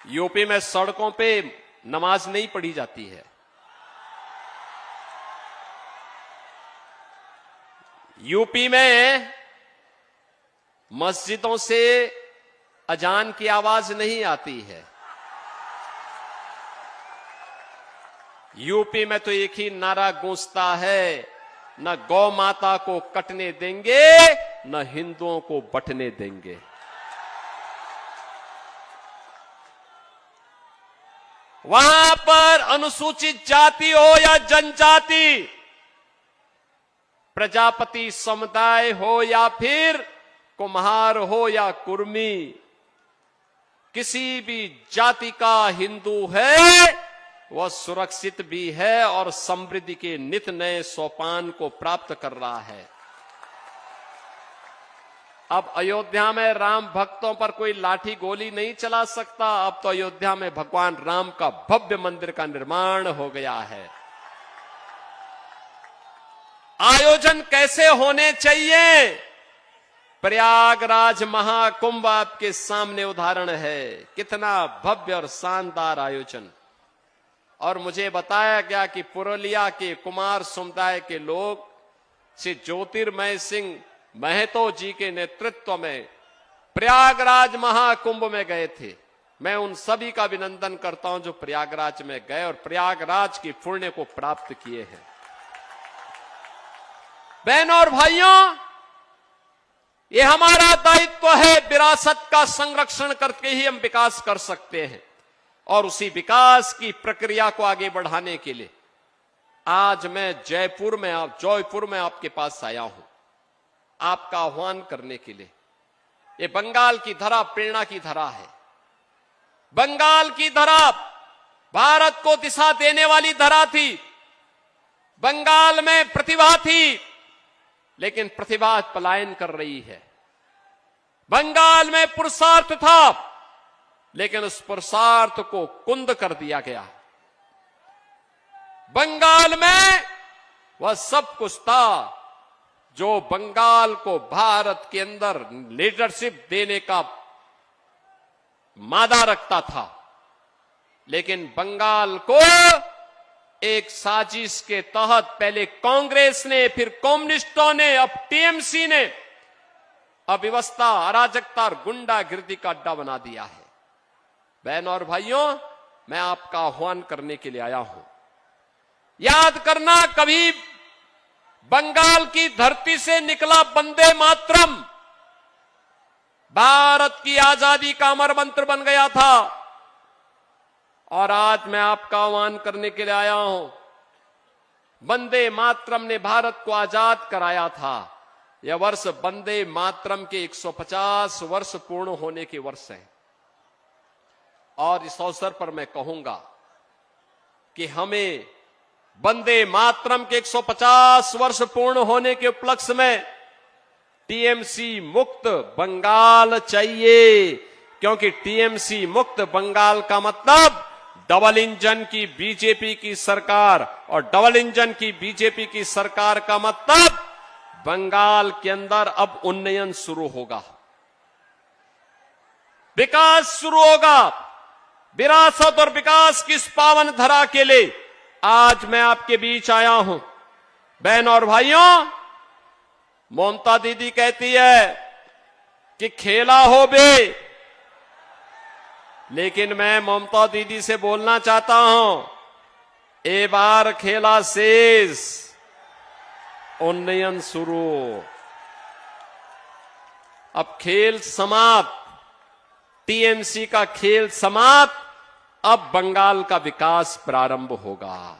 UP में सड़कों पे नमाज नहीं पढ़ी जाती है। यूपी में मस्जिदों से अजान की आवाज नहीं आती है। यूपी में तो एक ही नारा गूंजता है, न गौ माता को कटने देंगे, न हिंदुओं को बंटने देंगे। वहां पर अनुसूचित जाति हो या जनजाति, प्रजापति समुदाय हो या फिर कुम्हार हो या कुर्मी, किसी भी जाति का हिंदू है वह सुरक्षित भी है और समृद्धि के नित नए सोपान को प्राप्त कर रहा है। अब अयोध्या में राम भक्तों पर कोई लाठी गोली नहीं चला सकता। अब तो अयोध्या में भगवान राम का भव्य मंदिर का निर्माण हो गया है। आयोजन कैसे होने चाहिए? प्रयागराज महाकुंभ आपके सामने उदाहरण है। कितना भव्य और शानदार आयोजन। और मुझे बताया गया कि पुरुलिया के कुमार समुदाय के लोग श्री ज्योतिर्मय सिंह महतो जी के नेतृत्व में प्रयागराज महाकुंभ में गए थे। मैं उन सभी का अभिनंदन करता हूं जो प्रयागराज में गए और प्रयागराज की पुण्य को प्राप्त किए हैं। बहनों और भाइयों, ये हमारा दायित्व है। विरासत का संरक्षण करके ही हम विकास कर सकते हैं और उसी विकास की प्रक्रिया को आगे बढ़ाने के लिए आज मैं जयपुर में आपके पास आया हूं, आपका आह्वान करने के लिए। ये बंगाल की धरा प्रेरणा की धरा है। बंगाल की धरा भारत को दिशा देने वाली धरा थी। बंगाल में प्रतिभा थी, लेकिन प्रतिभा पलायन कर रही है। बंगाल में पुरुषार्थ था, लेकिन उस पुरुषार्थ को कुंद कर दिया गया। बंगाल में वह सब कुछ था जो बंगाल को भारत के अंदर लीडरशिप देने का मादा रखता था, लेकिन बंगाल को एक साजिश के तहत पहले कांग्रेस ने, फिर कम्युनिस्टों ने, अब टीएमसी ने अव्यवस्था, अराजकता और गुंडागिर्दी का अड्डा बना दिया है। बहनों और भाइयों, मैं आपका आह्वान करने के लिए आया हूं। याद करना, कभी बंगाल की धरती से निकला वंदे मातरम भारत की आजादी का अमर मंत्र बन गया था। और आज मैं आपका आह्वान करने के लिए आया हूं। वंदे मातरम ने भारत को आजाद कराया था। यह वर्ष वंदे मातरम के 150 वर्ष पूर्ण होने के वर्ष है। और इस अवसर पर मैं कहूंगा कि हमें वंदे मातरम के 150 वर्ष पूर्ण होने के उपलक्ष्य में टीएमसी मुक्त बंगाल चाहिए, क्योंकि टीएमसी मुक्त बंगाल का मतलब डबल इंजन की बीजेपी की सरकार, और डबल इंजन की बीजेपी की सरकार का मतलब बंगाल के अंदर अब उन्नयन शुरू होगा, विकास शुरू होगा। विरासत और विकास की इस पावन धरा के लिए आज मैं आपके बीच आया हूं। बहनों और भाइयों, ममता दीदी कहती है कि खेला हो बे, लेकिन मैं ममता दीदी से बोलना चाहता हूं, ए बार खेला शेष, उन्नयन शुरू। अब खेल समाप्त, टीएमसी का खेल समाप्त, अब बंगाल का विकास प्रारंभ होगा।